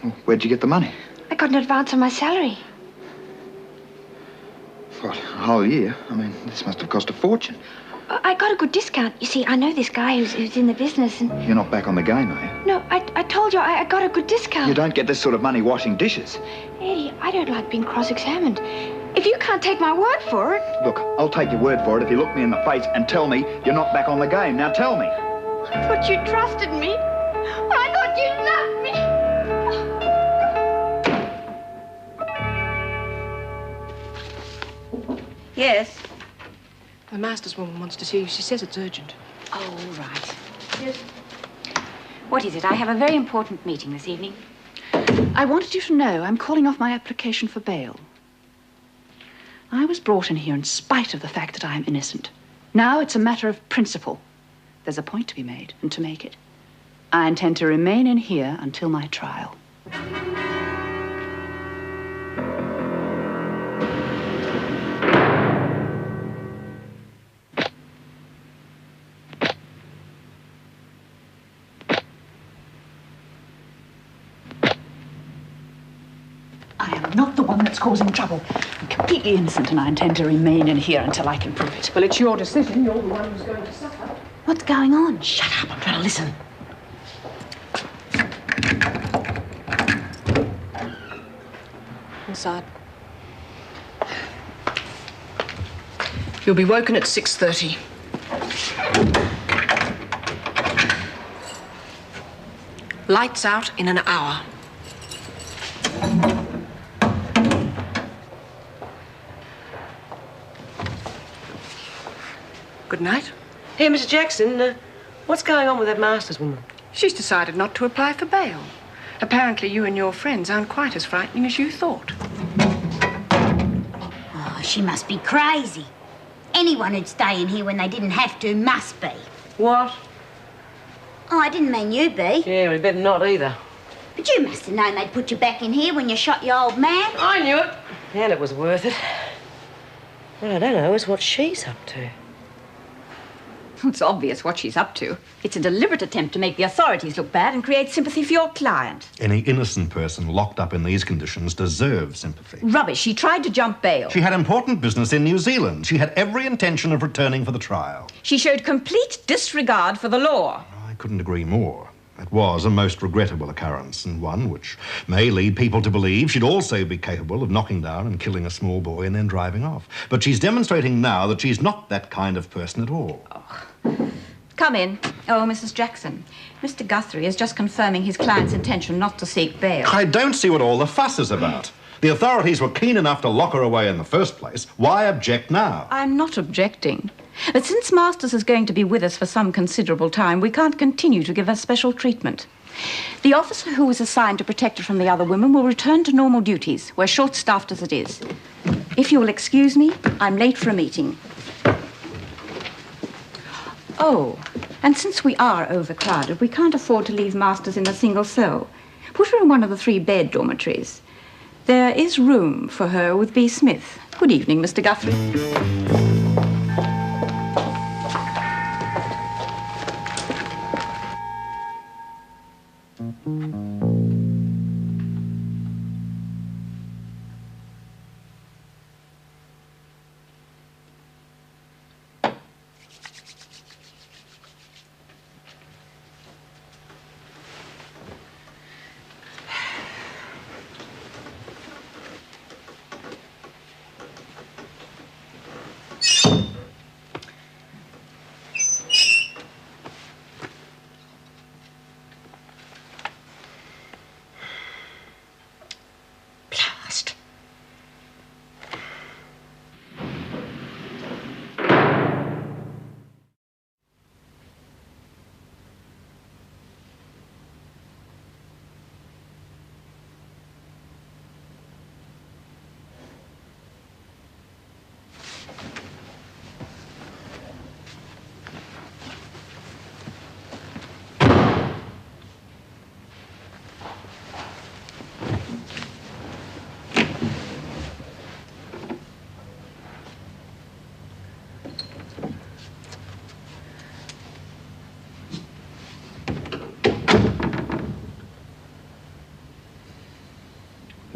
Well, where'd you get the money? I got an advance on my salary. What, a whole year? I mean, this must have cost a fortune. I got a good discount. You see, I know this guy who's in the business and... You're not back on the game, are you? No, I told you I got a good discount. You don't get this sort of money washing dishes. Eddie, I don't like being cross-examined. If you can't take my word for it... Look, I'll take your word for it if you look me in the face and tell me you're not back on the game. Now tell me. I thought you trusted me. I thought you loved me. Yes? The master's woman wants to see you. She says it's urgent. Oh, right. Yes. What is it? I have a very important meeting this evening. I wanted you to know I'm calling off my application for bail. I was brought in here in spite of the fact that I am innocent. Now it's a matter of principle. There's a point to be made, and to make it, I intend to remain in here until my trial. I am not the one that's causing trouble. I'm completely innocent, and I intend to remain in here until I can prove it. Well, it's your decision. You're the one who's going to suffer. What's going on? Shut up. I'm trying to listen. Inside. You'll be woken at 6:30. Lights out in an hour. Good night. Hey, Mr. Jackson, what's going on with that master's woman? She's decided not to apply for bail. Apparently you and your friends aren't quite as frightening as you thought. Oh, she must be crazy. Anyone who'd stay in here when they didn't have to must be. What? Oh, I didn't mean you be. Yeah, we better not either. But you must have known they'd put you back in here when you shot your old man. I knew it. And it was worth it. What I don't know is what she's up to. It's obvious what she's up to. It's a deliberate attempt to make the authorities look bad and create sympathy for your client. Any innocent person locked up in these conditions deserves sympathy. Rubbish. She tried to jump bail. She had important business in New Zealand. She had every intention of returning for the trial. She showed complete disregard for the law. I couldn't agree more. It was a most regrettable occurrence, and one which may lead people to believe she'd also be capable of knocking down and killing a small boy and then driving off. But she's demonstrating now that she's not that kind of person at all. Come in. Oh, Mrs. Jackson. Mr. Guthrie is just confirming his client's intention not to seek bail. I don't see what all the fuss is about. The authorities were keen enough to lock her away in the first place. Why object now? I'm not objecting. But since Masters is going to be with us for some considerable time, we can't continue to give her special treatment. The officer who was assigned to protect her from the other women will return to normal duties. We're short-staffed as it is. If you will excuse me, I'm late for a meeting. Oh, and since we are overcrowded, we can't afford to leave Masters in a single cell. Put her in one of the 3-bed dormitories. There is room for her with B. Smith. Good evening, Mr. Guthrie.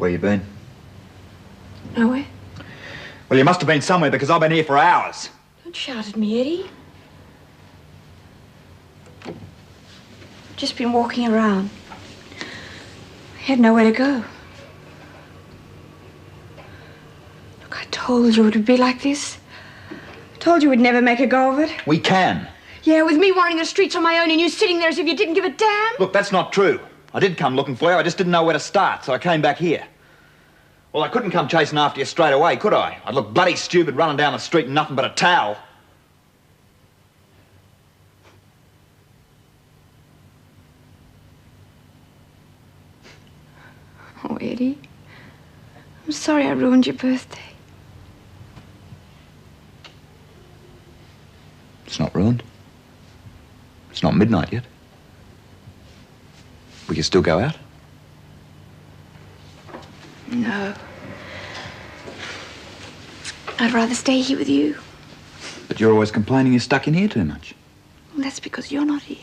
Where you been? Nowhere. Well, you must have been somewhere because I've been here for hours. Don't shout at me, Eddie. Just been walking around. I had nowhere to go. Look, I told you it would be like this. I told you we'd never make a go of it. We can. Yeah, with me wandering the streets on my own and you sitting there as if you didn't give a damn. Look, that's not true. I did come looking for you. I just didn't know where to start, so I came back here. Well, I couldn't come chasing after you straight away, could I? I'd look bloody stupid running down the street in nothing but a towel. Oh, Eddie. I'm sorry I ruined your birthday. It's not ruined. It's not midnight yet. We can still go out. No. I'd rather stay here with you. But you're always complaining you're stuck in here too much. Well, that's because you're not here.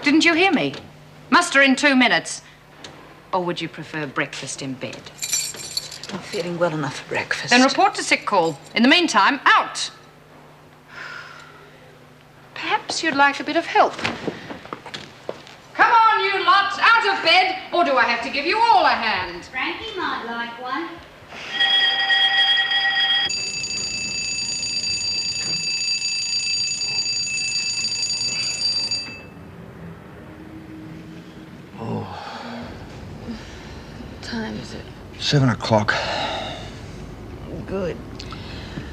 Didn't you hear me? Muster in 2 minutes. Or would you prefer breakfast in bed? I'm not feeling well enough for breakfast. Then report to sick call. In the meantime, out. Perhaps you'd like a bit of help. Come on, you lot, out of bed, or do I have to give you all a hand? Frankie might like one. What time is it? 7 o'clock. Good.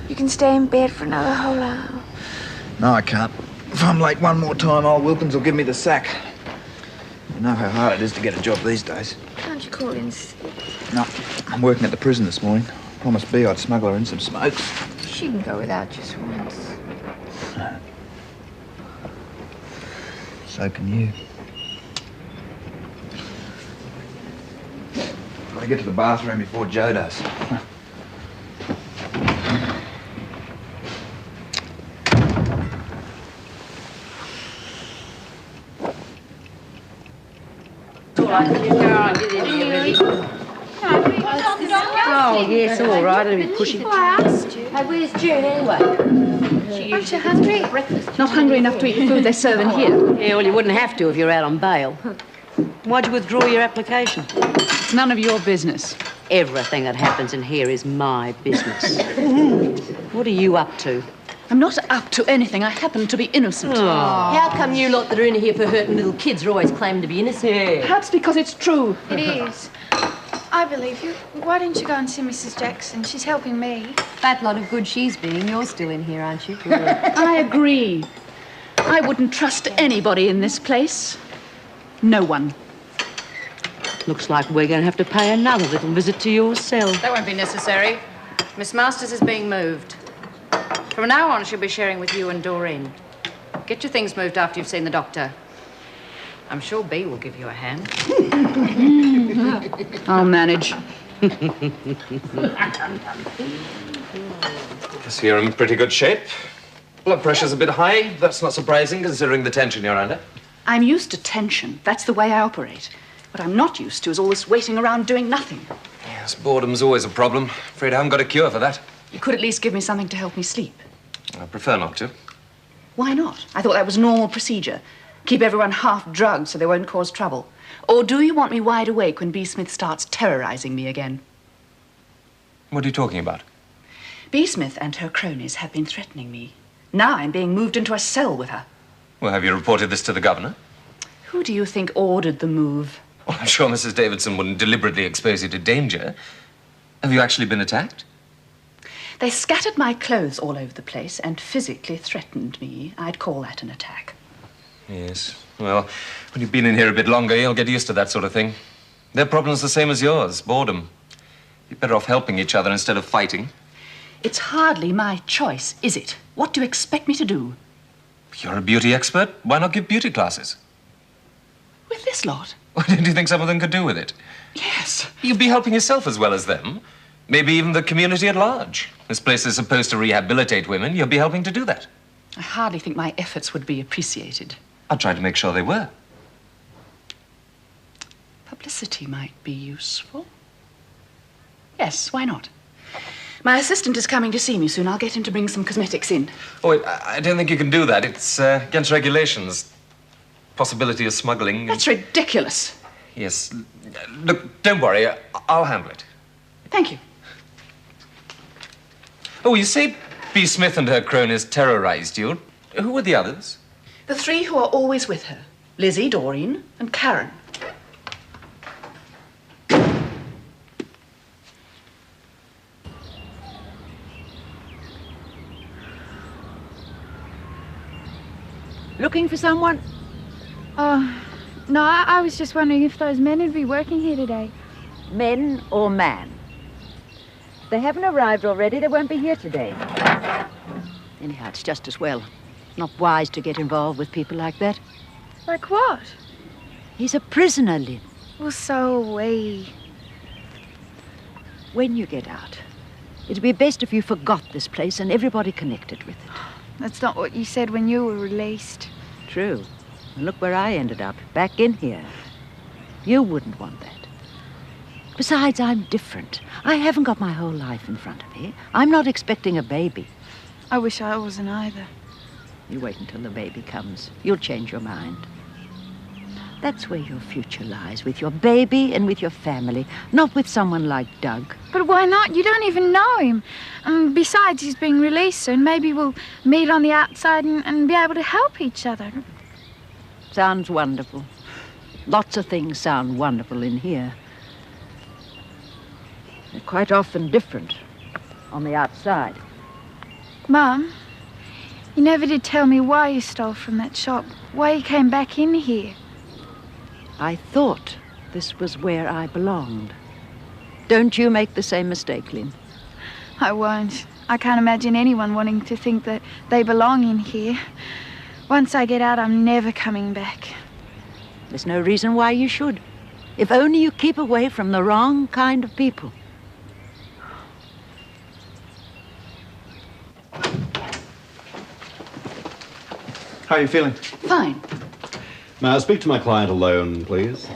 You can stay in bed for another whole hour. No, I can't. If I'm late one more time, old Wilkins will give me the sack. You know how hard it is to get a job these days. Can't you call in sick? No, I'm working at the prison this morning. Promised Bea I'd smuggle her in some smokes. She can go without just once. So can you. Gotta get to the bathroom before Joe does. Oh, yes, all right. It'll be pushing. Hey, where's June anyway? Aren't you hungry? Not hungry enough to eat the food they serve in here. Yeah, well, you wouldn't have to if you're out on bail. Why'd you withdraw your application? It's none of your business. Everything that happens in here is my business. What are you up to? I'm not up to anything. I happen to be innocent. How come you lot that are in here for hurting little kids are always claiming to be innocent? Perhaps because it's true. It is. I believe you. Why don't you go and see Mrs. Jackson? She's helping me. That lot of good she's being. You're still in here, aren't you? I agree. I wouldn't trust anybody in this place. No one. Looks like we're going to have to pay another little visit to your cell. That won't be necessary. Miss Masters is being moved. From now on, she'll be sharing with you and Doreen. Get your things moved after you've seen the doctor. I'm sure Bea will give you a hand. I'll manage. Guess you're in pretty good shape. Blood pressure's a bit high. That's not surprising, considering the tension you're under. I'm used to tension. That's the way I operate. What I'm not used to is all this waiting around doing nothing. Yes, boredom's always a problem. Afraid I haven't got a cure for that. You could at least give me something to help me sleep. I prefer not to. Why not? I thought that was normal procedure. Keep everyone half drugged so they won't cause trouble. Or do you want me wide awake when Bea Smith starts terrorizing me again? What are you talking about? Bea Smith and her cronies have been threatening me. Now I'm being moved into a cell with her. Well, have you reported this to the governor? Who do you think ordered the move? Well, I'm sure Mrs. Davidson wouldn't deliberately expose you to danger. Have you actually been attacked? They scattered my clothes all over the place and physically threatened me. I'd call that an attack. Yes. Well, when you've been in here a bit longer, you'll get used to that sort of thing. Their problem's the same as yours, boredom. You're better off helping each other instead of fighting. It's hardly my choice, is it? What do you expect me to do? You're a beauty expert. Why not give beauty classes? With this lot? What do you think some of them could do with it? Yes. You'd be helping yourself as well as them. Maybe even the community at large. This place is supposed to rehabilitate women. You'll be helping to do that. I hardly think my efforts would be appreciated. I'll try to make sure they were. Publicity might be useful. Yes, why not? My assistant is coming to see me soon. I'll get him to bring some cosmetics in. Oh, wait, I don't think you can do that. It's against regulations. Possibility of smuggling. That's ridiculous. Yes. Look, don't worry. I'll handle it. Thank you. Oh, you say B. Smith and her cronies terrorized you. Who were the others? The three who are always with her. Lizzie, Doreen, and Karen. Looking for someone? Oh, no, I was just wondering if those men would be working here today. Men or man? They haven't arrived already. They won't be here today. Anyhow, it's just as well. Not wise to get involved with people like that. Like what? He's a prisoner, Lynn. Well, so are we. When you get out, it'd be best if you forgot this place and everybody connected with it. That's not what you said when you were released. True. And look where I ended up, back in here. You wouldn't want that. Besides, I'm different. I haven't got my whole life in front of me. I'm not expecting a baby. I wish I wasn't either. You wait until the baby comes. You'll change your mind. That's where your future lies, with your baby and with your family, not with someone like Doug. But why not? You don't even know him. Besides, he's being released soon. Maybe we'll meet on the outside and be able to help each other. Sounds wonderful. Lots of things sound wonderful in here. They're quite often different on the outside. Mum, you never did tell me why you stole from that shop, why you came back in here. I thought this was where I belonged. Don't you make the same mistake, Lynn. I won't. I can't imagine anyone wanting to think that they belong in here. Once I get out, I'm never coming back. There's no reason why you should. If only you keep away from the wrong kind of people. How are you feeling? Fine. May I speak to my client alone, please?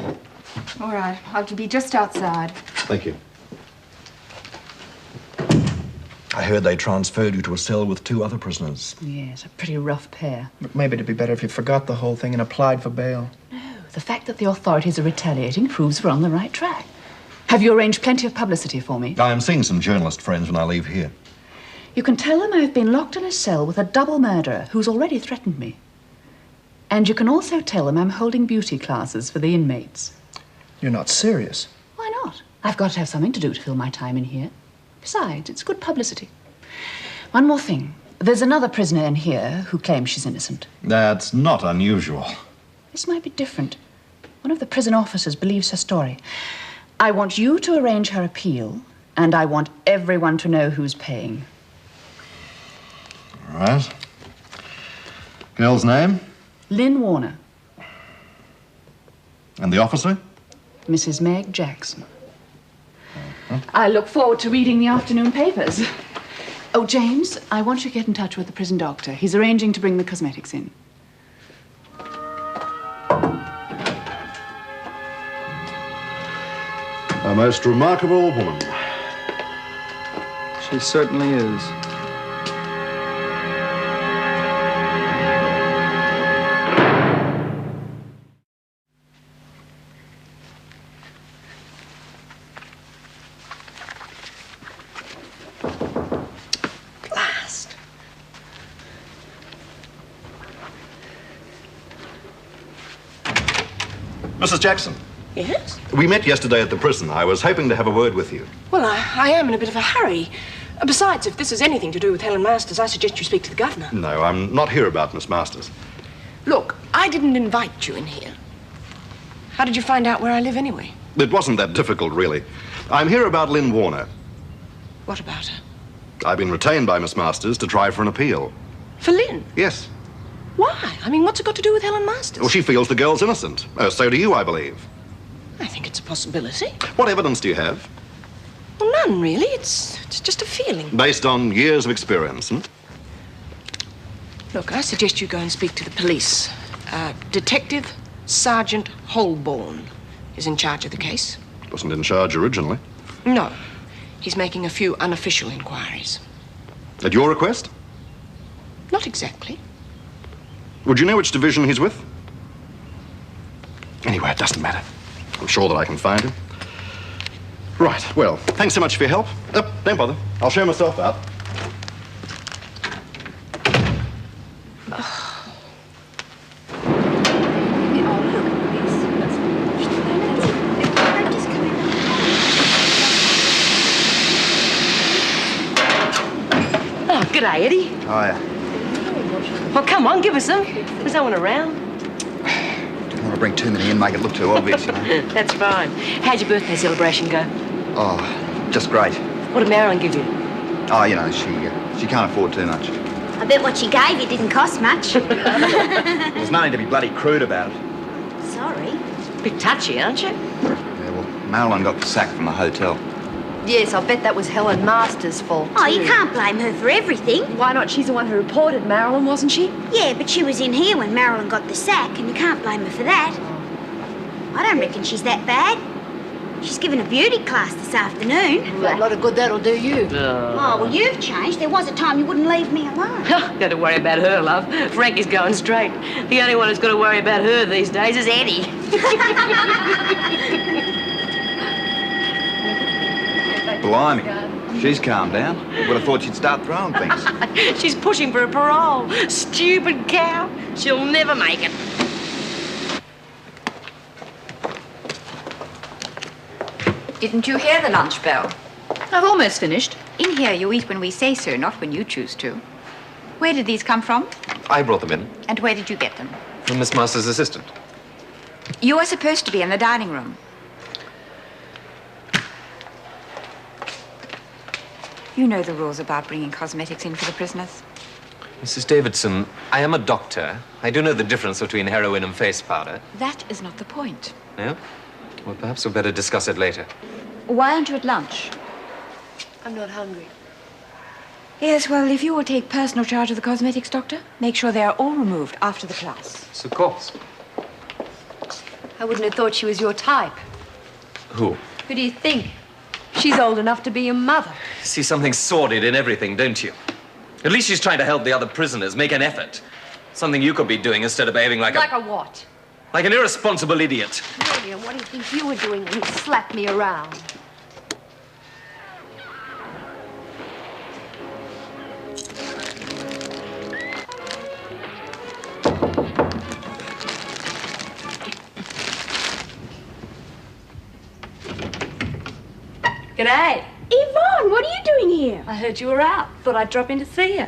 All right, I'll be just outside. Thank you. I heard they transferred you to a cell with 2 other prisoners. Yes, a pretty rough pair. But maybe it'd be better if you forgot the whole thing and applied for bail. No, the fact that the authorities are retaliating proves we're on the right track. Have you arranged plenty of publicity for me? I am seeing some journalist friends when I leave here. You can tell them I've been locked in a cell with a double murderer who's already threatened me. And you can also tell them I'm holding beauty classes for the inmates. You're not serious. Why not? I've got to have something to do to fill my time in here. Besides, it's good publicity. One more thing. There's another prisoner in here who claims she's innocent. That's not unusual. This might be different. One of the prison officers believes her story. I want you to arrange her appeal, and I want everyone to know who's paying. All right. Girl's name? Lynn Warner. And the officer? Mrs. Meg Jackson. I look forward to reading the afternoon papers. Oh, James, I want you to get in touch with the prison doctor. He's arranging to bring the cosmetics in. A most remarkable woman. She certainly is. Mrs. Jackson, Yes? we met yesterday at the prison. I was hoping to have a word with you. Well, I am in a bit of a hurry. Besides, if this has anything to do with Helen Masters, I suggest you speak to the governor. No, I'm not here about Miss Masters. Look, I didn't invite you in here. How did you find out where I live anyway? It wasn't that difficult, really. I'm here about Lynn Warner. What about her? I've been retained by Miss Masters to try for an appeal. For Lynn? Yes. Why? I mean, what's it got to do with Helen Masters? Well, she feels the girl's innocent. So do you, I believe. I think it's a possibility. What evidence do you have? Well, none, really. It's just a feeling. Based on years of experience, hmm? Look, I suggest you go and speak to the police. Detective Sergeant Holborn is in charge of the case. Wasn't in charge originally. No. He's making a few unofficial inquiries. At your request? Not exactly. Would you know which division he's with? Anyway, it doesn't matter. I'm sure that I can find him. Right, well, thanks so much for your help. Don't bother. I'll show myself out. Oh, g'day, Eddie. Hiya. Well, come on, give us some. There's no one around. Don't want to bring too many in, make it look too obvious, you know. That's fine. How'd your birthday celebration go? Oh, just great. What did Marilyn give you? Oh, you know, she can't afford too much. I bet what she gave you didn't cost much. There's no need to be bloody crude about it. Sorry. Bit touchy, aren't you? Yeah, well, Marilyn got the sack from the hotel. Yes, I bet that was Helen Masters' fault. Oh, you can't blame her for everything. Why not? She's the one who reported Marilyn, wasn't she? Yeah, but she was in here when Marilyn got the sack, and you can't blame her for that. I don't reckon she's that bad. She's given a beauty class this afternoon. Well, a lot of good that'll do you. Oh, well, you've changed. There was a time you wouldn't leave me alone. Got to worry about her, love. Frankie's going straight. The only one who's got to worry about her these days is Eddie. Blimey, she's calmed down. Would have thought she'd start throwing things. She's pushing for a parole. Stupid cow. She'll never make it. Didn't you hear the lunch bell? I've almost finished. In here, you eat when we say so, not when you choose to. Where did these come from? I brought them in. And where did you get them? From Miss Masters' assistant. You are supposed to be in the dining room. You know the rules about bringing cosmetics in for the prisoners. Mrs. Davidson, I am a doctor. I do know the difference between heroin and face powder. That is not the point. Yeah? Well, perhaps we'll better discuss it later. Why aren't you at lunch? I'm not hungry. Yes, well, if you will take personal charge of the cosmetics, Doctor, make sure they are all removed after the class. Yes, of course. I wouldn't have thought she was your type. Who? Who do you think? She's old enough to be your mother. See something sordid in everything, don't you? At least she's trying to help the other prisoners, make an effort. Something you could be doing instead of behaving like a what? Like an irresponsible idiot. Really, and what do you think you were doing when you slapped me around? G'day. Yvonne, what are you doing here? I heard you were out. Thought I'd drop in to see you.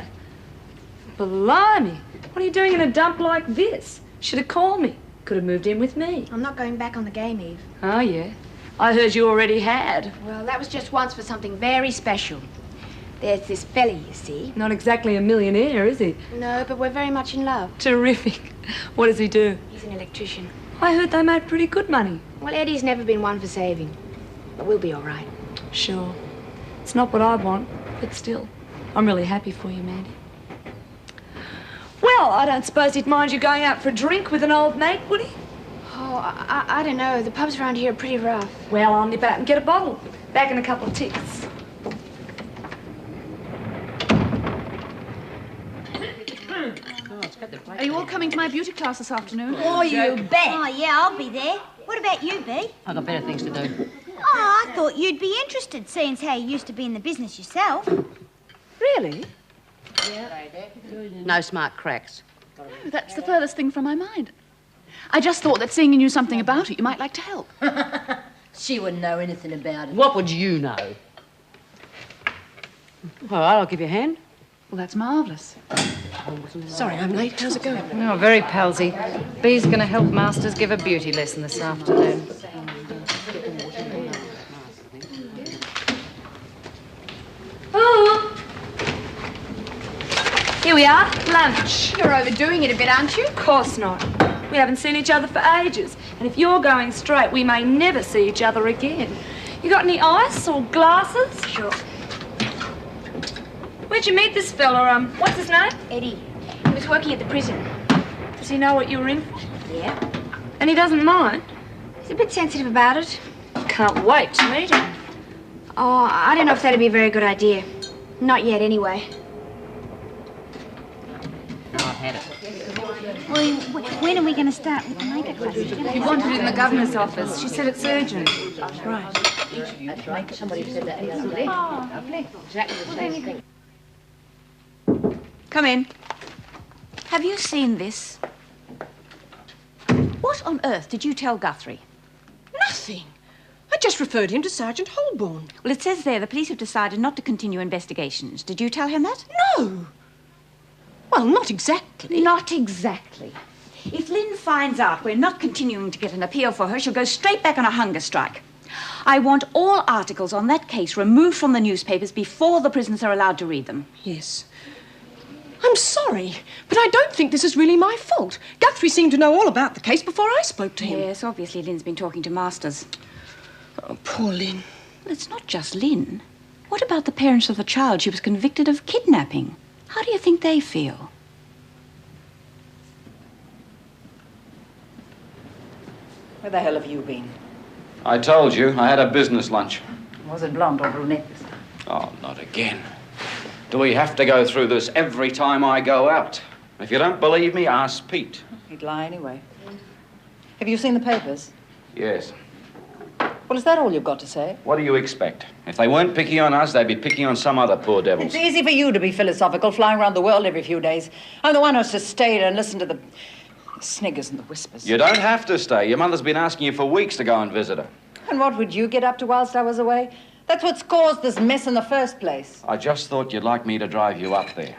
Blimey. What are you doing in a dump like this? Should have called me. Could have moved in with me. I'm not going back on the game, Eve. Oh, yeah? I heard you already had. Well, that was just once for something very special. There's this fella, you see. Not exactly a millionaire, is he? No, but we're very much in love. Terrific. What does he do? He's an electrician. I heard they made pretty good money. Well, Eddie's never been one for saving. But we'll be all right. Sure. It's not what I want, but still, I'm really happy for you, Mandy. Well, I don't suppose he'd mind you going out for a drink with an old mate, would he? Oh, I don't know. The pubs around here are pretty rough. Well, I'll nip out and get a bottle. Back in a couple of ticks. Are you all coming to my beauty class this afternoon? Oh, you bet. Oh, yeah, I'll be there. What about you, Bea? I've got better things to do. Oh, I thought you'd be interested, seeing as how you used to be in the business yourself. Really? No smart cracks. Oh, that's the furthest thing from my mind. I just thought that seeing you knew something about it, you might like to help. She wouldn't know anything about it. What would you know? All right, I'll give you a hand. Well, that's marvellous. Sorry, I'm late. How's it going? Oh, very palsy. Bee's going to help Masters give a beauty lesson this afternoon. Oh, Here we are, lunch. You're overdoing it a bit, aren't you? Of course not. We haven't seen each other for ages. And if you're going straight, we may never see each other again. You got any ice or glasses? Sure. Where'd you meet this fella? What's his name? Eddie. He was working at the prison. Does he know what you were in for? Yeah. And he doesn't mind? He's a bit sensitive about it. Can't wait to meet him. Oh, I don't know if that'd be a very good idea. Not yet, anyway. Well, when are we going to start with the makeup classes? He wanted it in the governor's office. She said it's urgent. Right. Come in. Have you seen this? What on earth did you tell Guthrie? Nothing. I just referred him to Sergeant Holborn. Well, it says there the police have decided not to continue investigations. Did you tell him that? No. Well, not exactly. Not exactly. If Lynn finds out we're not continuing to get an appeal for her, she'll go straight back on a hunger strike. I want all articles on that case removed from the newspapers before the prisoners are allowed to read them. Yes. I'm sorry, but I don't think this is really my fault. Guthrie seemed to know all about the case before I spoke to him. Yes, obviously Lynn's been talking to Masters. Oh, poor Lynn. Well, it's not just Lynn. What about the parents of the child she was convicted of kidnapping? How do you think they feel? Where the hell have you been? I told you, I had a business lunch. Was it blonde or brunette this time? Oh, not again. Do we have to go through this every time I go out? If you don't believe me, ask Pete. He'd lie anyway. Have you seen the papers? Yes. Well, is that all you've got to say? What do you expect? If they weren't picking on us, they'd be picking on some other poor devils. It's easy for you to be philosophical, flying around the world every few days. I'm the one who has to stay here and listen to the sniggers and the whispers. You don't have to stay. Your mother's been asking you for weeks to go and visit her. And what would you get up to whilst I was away? That's what's caused this mess in the first place. I just thought you'd like me to drive you up there.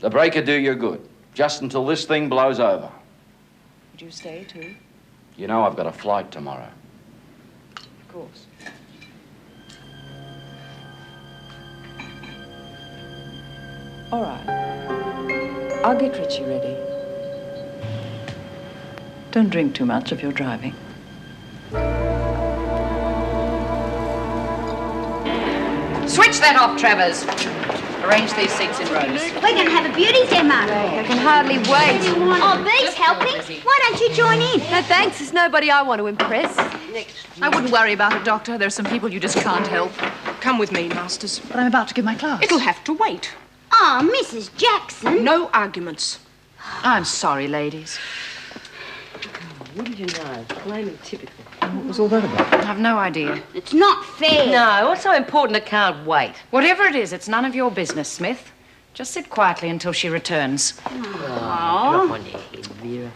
The break would do you good, just until this thing blows over. Would you stay, too? You know I've got a flight tomorrow. Of course. All right. I'll get Richie ready. Don't drink too much if you're driving. Switch that off, Travers. Arrange these seats in rows. We're going to have a beauty demo. I can hardly wait. Oh, Bee's helping. Why don't you join in? No, thanks. There's nobody I want to impress. I wouldn't worry about it, Doctor. There's some people you just can't help. Come with me, Masters. But I'm about to give my class. It'll have to wait. Oh, Mrs. Jackson. No arguments. I'm sorry, ladies. Wouldn't you know? Plain and typical. What was all that about? I have no idea. It's not fair. No, what's so important it can't wait? Whatever it is, it's none of your business, Smith. Just sit quietly until she returns. Drop on your head, Vera.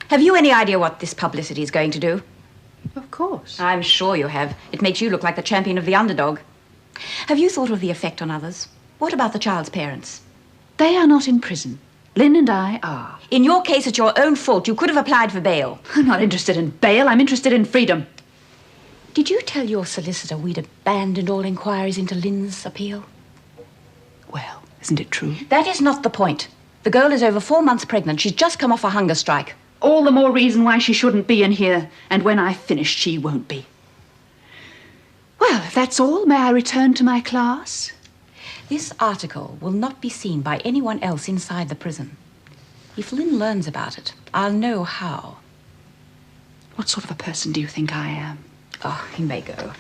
Have you any idea what this publicity is going to do? Of course. I'm sure you have. It makes you look like the champion of the underdog. Have you thought of the effect on others? What about the child's parents? They are not in prison. Lynn and I are. In your case, it's your own fault. You could have applied for bail. I'm not interested in bail. I'm interested in freedom. Did you tell your solicitor we'd abandoned all inquiries into Lynn's appeal? Well, isn't it true? That is not the point. The girl is over 4 months pregnant. She's just come off a hunger strike. All the more reason why she shouldn't be in here. And when I've finished, she won't be. Well, if that's all, may I return to my class? This article will not be seen by anyone else inside the prison. If Lynn learns about it, I'll know how. What sort of a person do you think I am? Oh, he may go.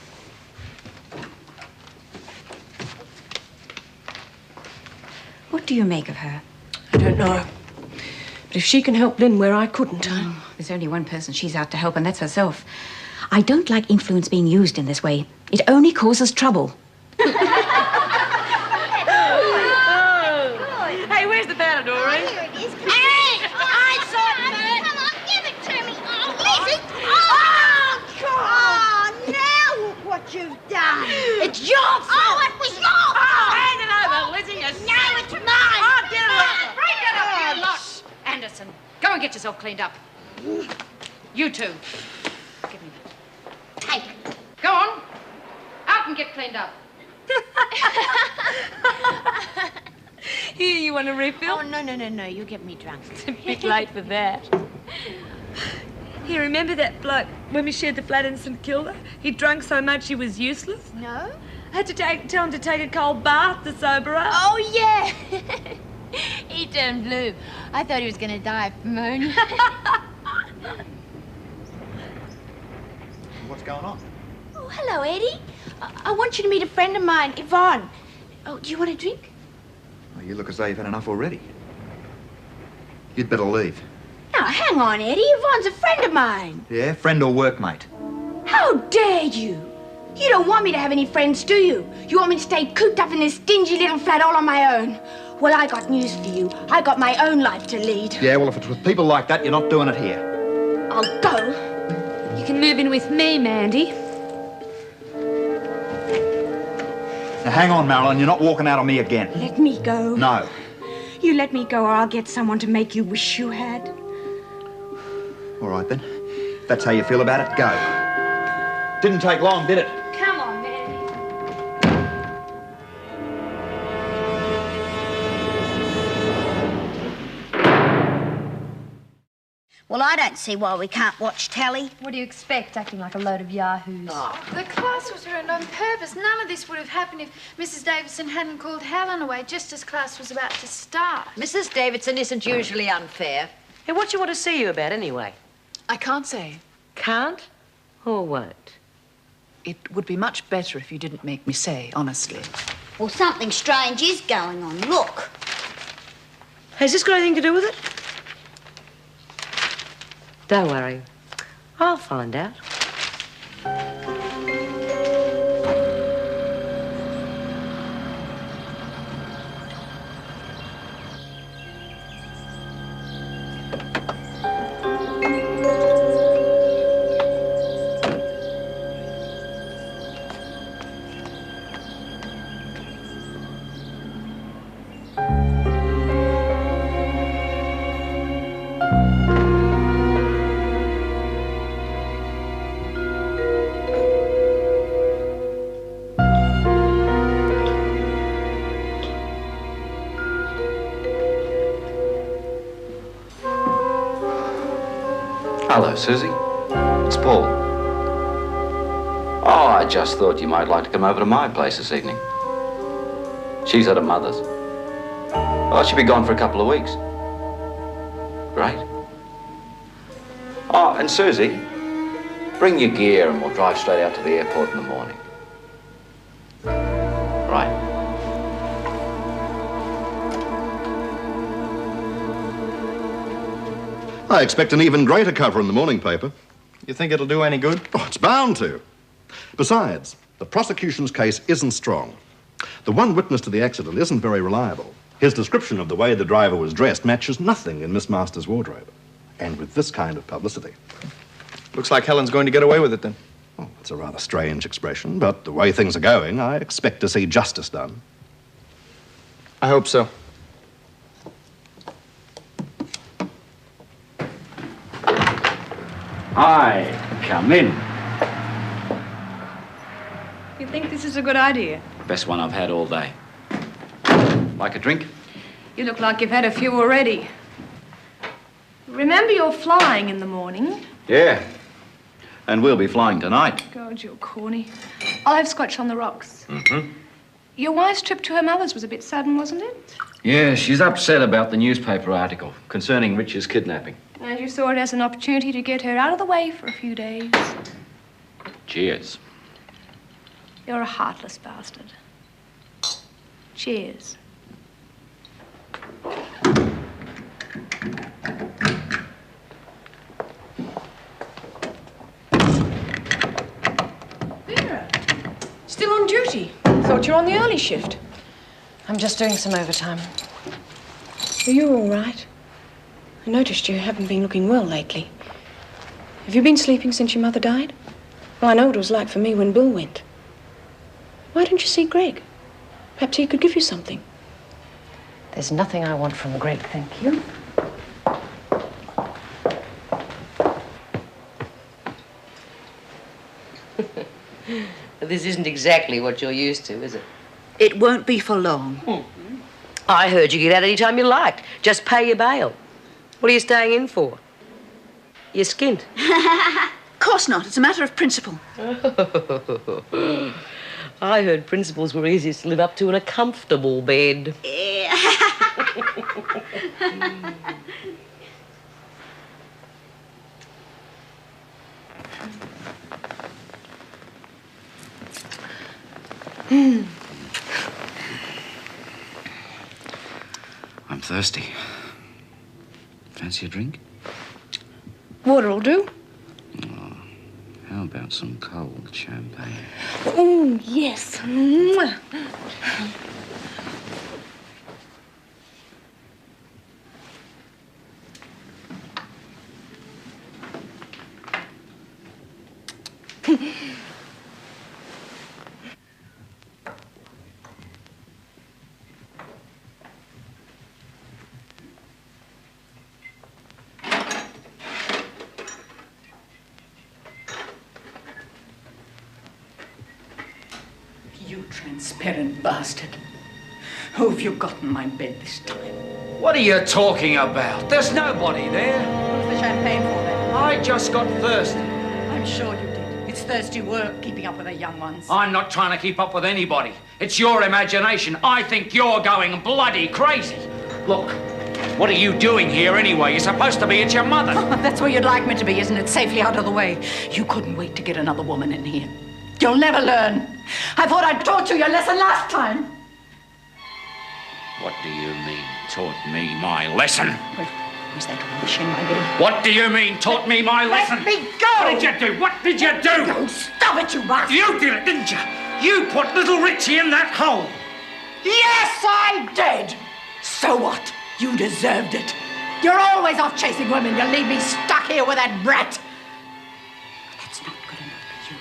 What do you make of her? I don't know. But if she can help Lynn where I couldn't, There's only one person she's out to help, and that's herself. I don't like influence being used in this way. It only causes trouble. Hey, where's the Matador, eh? Here it is. Hey! I saw it, Come on, give it to me. Oh, Lizzie. Oh, God. Oh, now look what you've done. It's your fault. Oh, it was your fault. Oh, hand it over, Lizzie. No, it's mine. Oh, get it over. Break it up, you lot. Anderson, go and get yourself cleaned up. You two. Give me that. Take it. Go on. Out and get cleaned up. Here, you want a refill? Oh, no. You get me drunk. It's a bit late for that. Here, remember that bloke when we shared the flat in St Kilda? He drunk so much he was useless. No? I had to tell him to take a cold bath to sober up. Oh, yeah. He turned blue. I thought he was going to die of pneumonia. What's going on? Oh, hello, Eddie. I want you to meet a friend of mine, Yvonne. Oh, do you want a drink? Oh, you look as though you've had enough already. You'd better leave. Now, hang on, Eddie. Yvonne's a friend of mine. Yeah, friend or workmate? How dare you? You don't want me to have any friends, do you? You want me to stay cooped up in this dingy little flat all on my own? Well, I got news for you. I got my own life to lead. Yeah, well, if it's with people like that, you're not doing it here. I'll go. You can move in with me, Mandy. Now, hang on, Marilyn. You're not walking out on me again. Let me go. No. You let me go or I'll get someone to make you wish you had. All right, then. If that's how you feel about it, go. Didn't take long, did it? Come on, Mandy. Well, I don't see why we can't watch telly. What do you expect, acting like a load of yahoos? The class was ruined on purpose. None of this would have happened if Mrs. Davidson hadn't called Helen away just as class was about to start. Mrs. Davidson isn't usually unfair. Hey, what do you want to see you about anyway? I can't say. Can't or won't? It would be much better if you didn't make me say, honestly. Well, something strange is going on. Look. Has this got anything to do with it? Don't worry. I'll find out. Hello, Susie. It's Paul. Oh, I just thought you might like to come over to my place this evening. She's at her mother's. Oh, she'll be gone for a couple of weeks. Great. Oh, and Susie, bring your gear and we'll drive straight out to the airport in the morning. Right. I expect an even greater cover in the morning paper. You think it'll do any good? Oh, it's bound to. Besides, the prosecution's case isn't strong. The one witness to the accident isn't very reliable. His description of the way the driver was dressed matches nothing in Miss Masters' wardrobe. And with this kind of publicity... Looks like Helen's going to get away with it, then. Oh, it's a rather strange expression, but the way things are going, I expect to see justice done. I hope so. Hi, come in. You think this is a good idea? Best one I've had all day. Like a drink? You look like you've had a few already. Remember you're flying in the morning. Yeah. And we'll be flying tonight. God, you're corny. I'll have scotch on the rocks. Mm-hmm. Your wife's trip to her mother's was a bit sudden, wasn't it? Yeah, she's upset about the newspaper article concerning Rich's kidnapping. And you saw it as an opportunity to get her out of the way for a few days. Cheers. You're a heartless bastard. Cheers. Vera, still on duty? Thought you were on the early shift. I'm just doing some overtime. Are you all right? I noticed you haven't been looking well lately. Have you been sleeping since your mother died? Well, I know what it was like for me when Bill went. Why don't you see Greg? Perhaps he could give you something. There's nothing I want from Greg, thank you. This isn't exactly what you're used to, is it? It won't be for long. I heard you get out any time you liked. Just pay your bail. What are you staying in for? You're skint. Of course not. It's a matter of principle. I heard principles were easiest to live up to in a comfortable bed. I'm thirsty. Fancy a drink? Water'll do. How about some cold champagne? Oh, yes. Mwah. You transparent bastard. Who have you got in my bed this time? What are you talking about? There's nobody there. What's the champagne for then? I just got thirsty. I'm sure you did. It's thirsty work keeping up with the young ones. I'm not trying to keep up with anybody. It's your imagination. I think you're going bloody crazy. Look, what are you doing here anyway? You're supposed to be at your mother's. That's where you'd like me to be, isn't it? Safely out of the way. You couldn't wait to get another woman in here. You'll never learn. I thought I taught you your lesson last time. What do you mean, taught me my lesson? Was that wash in my bed? What do you mean, taught me my lesson? Let me go! What did you do? What did you do? Go, stop it, you bastard! You did it, didn't you? You put little Richie in that hole. Yes, I did! So what? You deserved it. You're always off chasing women. You'll leave me stuck here with that brat. That's not good enough for you.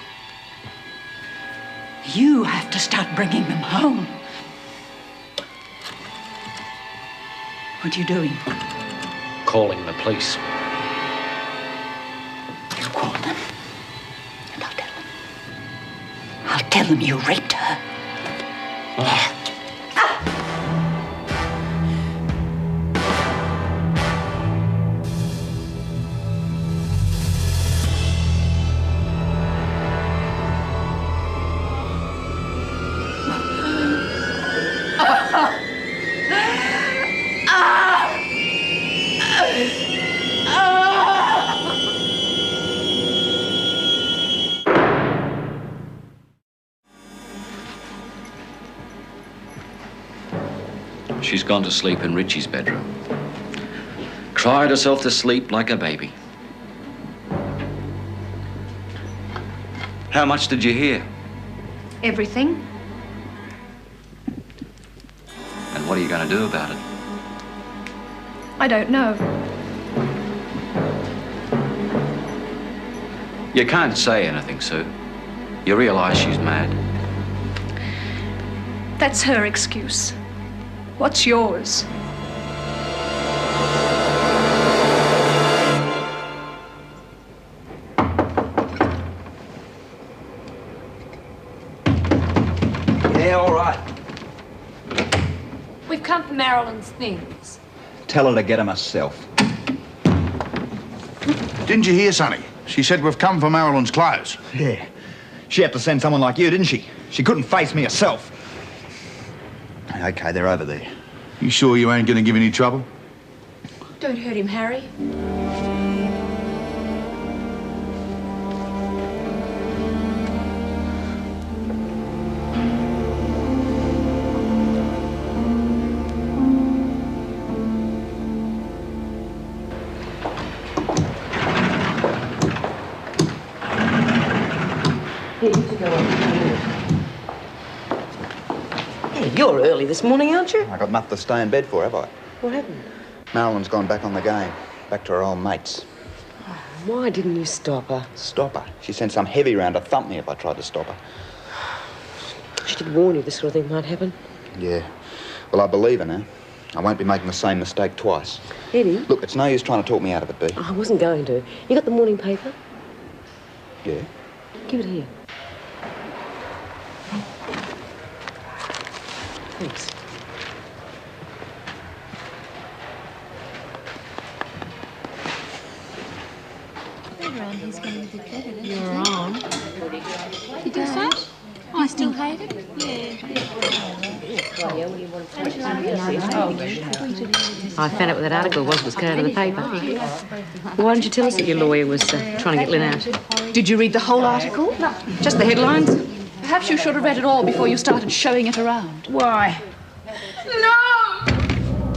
You have to start bringing them home. What are you doing? Calling the police. You call them, and I'll tell them. I'll tell them you raped her. Oh. She's gone to sleep in Richie's bedroom. Cried herself to sleep like a baby. How much did you hear? Everything. And what are you going to do about it? I don't know. You can't say anything, Sue. You realize she's mad. That's her excuse. What's yours? Yeah, all right. We've come for Marilyn's things. Tell her to get them herself. Didn't you hear, Sonny? She said we've come for Marilyn's clothes. Yeah. She had to send someone like you, didn't she? She couldn't face me herself. Okay, they're over there. You sure you ain't gonna give any trouble? Don't hurt him, Harry. Here, you two go on. Hey, you're early this morning, aren't you? I got nothing to stay in bed for, have I? What happened? Marilyn's gone back on the game. Back to her old mates. Why didn't you stop her? Stop her? She sent some heavy round to thump me if I tried to stop her. She did warn you this sort of thing might happen. Yeah. Well, I believe her now. I won't be making the same mistake twice. Eddie? Look, it's no use trying to talk me out of it, Bea. I wasn't going to. You got the morning paper? Yeah. Give it here. Thanks. still hate it? I found out what that article was carried in the paper. Why didn't you tell us that your lawyer was trying to get Lynn out? Did you read the whole article? No, just the headlines. Perhaps you should have read it all before you started showing it around. Why? No!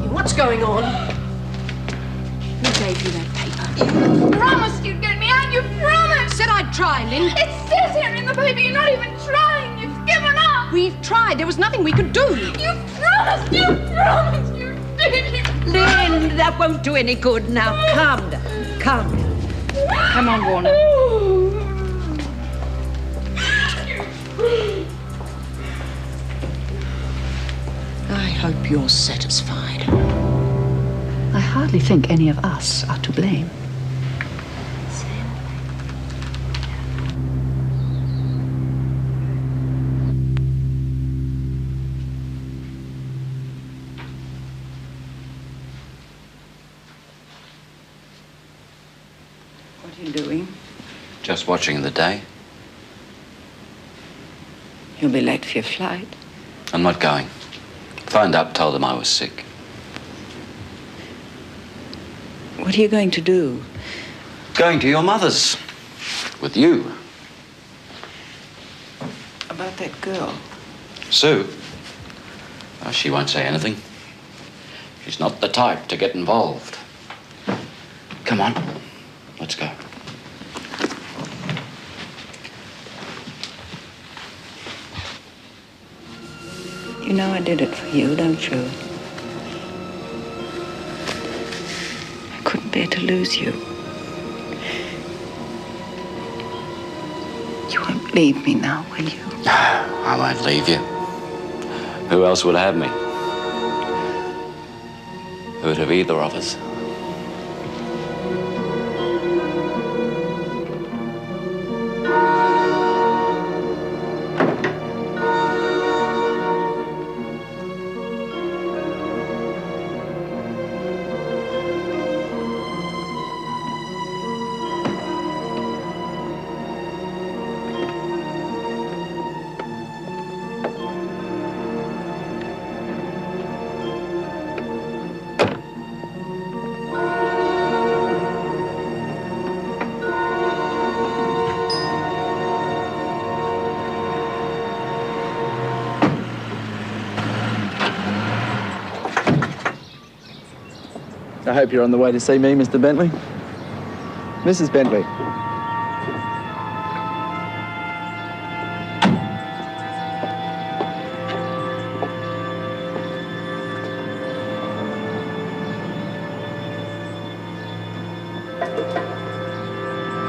What's going on? Who gave you that paper? You promised you'd get me out. You promised. Said I'd try, Lynn. It says here in the paper you're not even trying. You've given up. We've tried. There was nothing we could do. You promised. You promised. You did. Lynn, that won't do any good. Now, calm down. Calm down. Come on, Warner. I hope you're satisfied. I hardly think any of us are to blame. What are you doing? Just watching the day. You'll be late for your flight. I'm not going. Phoned up, told them I was sick. What are you going to do? Going to your mother's. With you. About that girl? Sue? Oh, she won't say anything. She's not the type to get involved. Come on, let's go. You know I did it for you, don't you? I couldn't bear to lose you. You won't leave me now, will you? I won't leave you. Who else would have me? Who would have either of us? I hope you're on the way to see me, Mr. Bentley. Mrs. Bentley.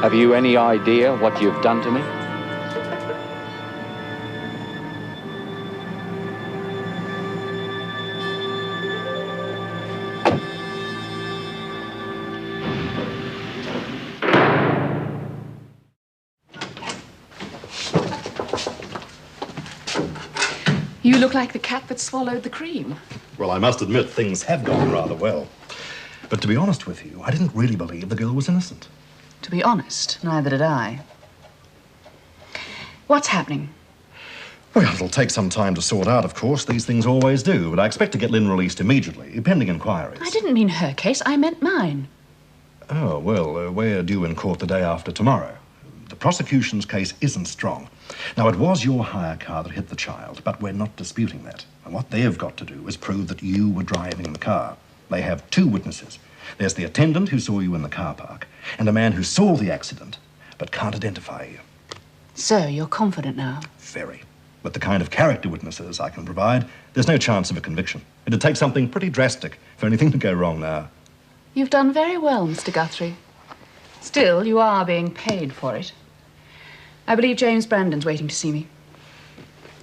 Have you any idea what you've done to me? You look like the cat that swallowed the cream. Well, I must admit, things have gone rather well. But to be honest with you, I didn't really believe the girl was innocent. To be honest, neither did I. What's happening? Well, it'll take some time to sort out, of course. These things always do. But I expect to get Lynn released immediately, pending inquiries. I didn't mean her case. I meant mine. Oh, well, we're due in court the day after tomorrow. The prosecution's case isn't strong. Now, it was your hire car that hit the child, but we're not disputing that. And what they've got to do is prove that you were driving the car. They have two witnesses. There's the attendant who saw you in the car park, and a man who saw the accident, but can't identify you. So, you're confident now? Very. With the kind of character witnesses I can provide, there's no chance of a conviction. It'd take something pretty drastic for anything to go wrong now. You've done very well, Mr. Guthrie. Still, you are being paid for it. I believe James Brandon's waiting to see me.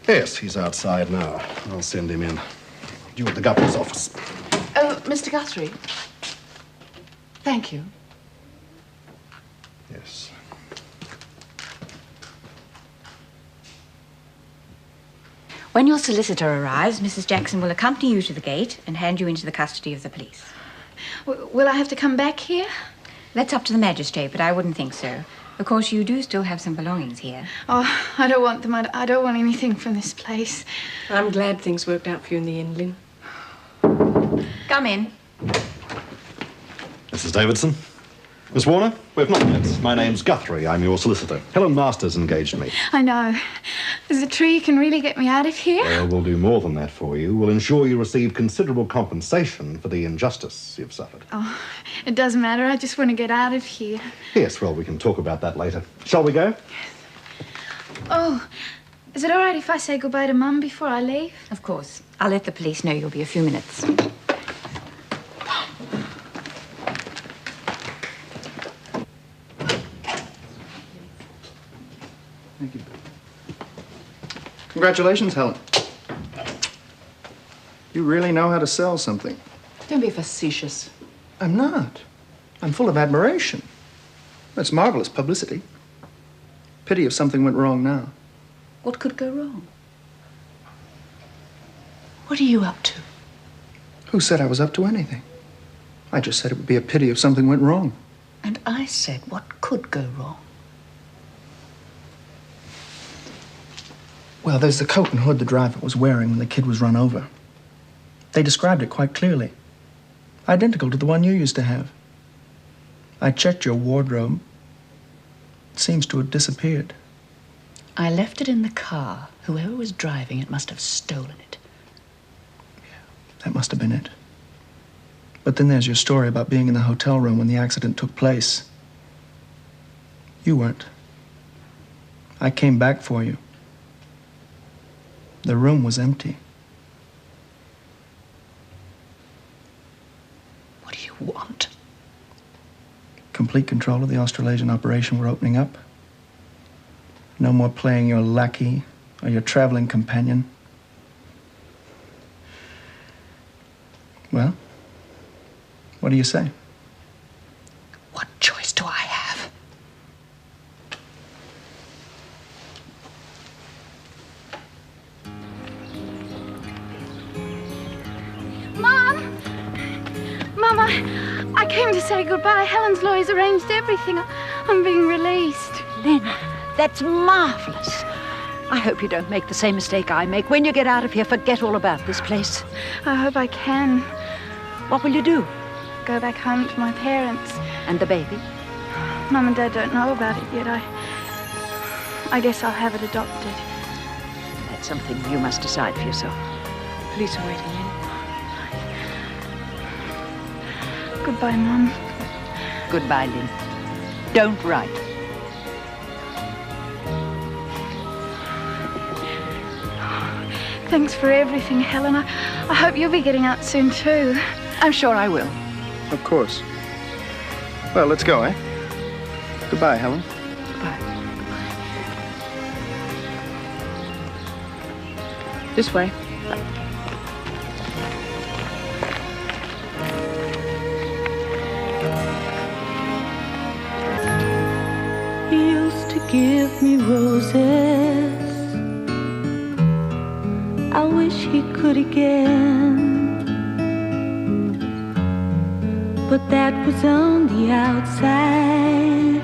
Yes, he's outside now. I'll send him in. You at the governor's office. Oh, Mr. Guthrie. Thank you. Yes. When your solicitor arrives, Mrs. Jackson will accompany you to the gate and hand you into the custody of the police. Will I have to come back here? That's up to the magistrate, but I wouldn't think so. Of course, you do still have some belongings here. Oh, I don't want them. I don't want anything from this place. I'm glad things worked out for you in the end, Lynn. Come in. Mrs. Davidson? Miss Warner, we've not met. My name's Guthrie. I'm your solicitor. Helen Masters engaged me. I know. There's a tree you can really get me out of here. Well, we'll do more than that for you. We'll ensure you receive considerable compensation for the injustice you've suffered. Oh, it doesn't matter. I just want to get out of here. Yes, well, we can talk about that later. Shall we go? Oh, is it all right if I say goodbye to Mum before I leave? Of course. I'll let the police know you'll be a few minutes. Thank you. Congratulations, Helen. You really know how to sell something. Don't be facetious. I'm not. I'm full of admiration. That's marvelous publicity. Pity if something went wrong now. What could go wrong? What are you up to? Who said I was up to anything? I just said it would be a pity if something went wrong. And I said, what could go wrong? Well, there's the coat and hood the driver was wearing when the kid was run over. They described it quite clearly. Identical to the one you used to have. I checked your wardrobe. It seems to have disappeared. I left it in the car. Whoever was driving it must have stolen it. That must have been it. But then there's your story about being in the hotel room when the accident took place. You weren't. I came back for you. The room was empty. What do you want? Complete control of the Australasian operation we're opening up. No more playing your lackey or your traveling companion. Well, what do you say? What choice do I have? Mom! Mom, I came to say goodbye. Helen's lawyers arranged everything. I'm being released. Lynn, that's marvelous. I hope you don't make the same mistake I make. When you get out of here, forget all about this place. I hope I can. What will you do? Go back home to my parents. And the baby? Mum and Dad don't know about it yet. I guess I'll have it adopted. That's something you must decide for yourself. Police are waiting in. Goodbye, Mum. Goodbye, Lynn. Don't write. Thanks for everything, Helen. I hope you'll be getting out soon, too. I'm sure I will. Of course. Well, let's go, eh? Goodbye, Helen. Goodbye. This way. He used to give me roses. I wish he could again. But that was on the outside,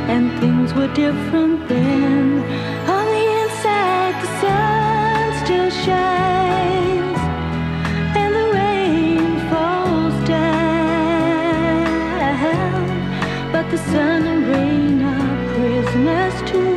and things were different then. On the inside, the sun still shines, and the rain falls down. But the sun and rain are prisoners too.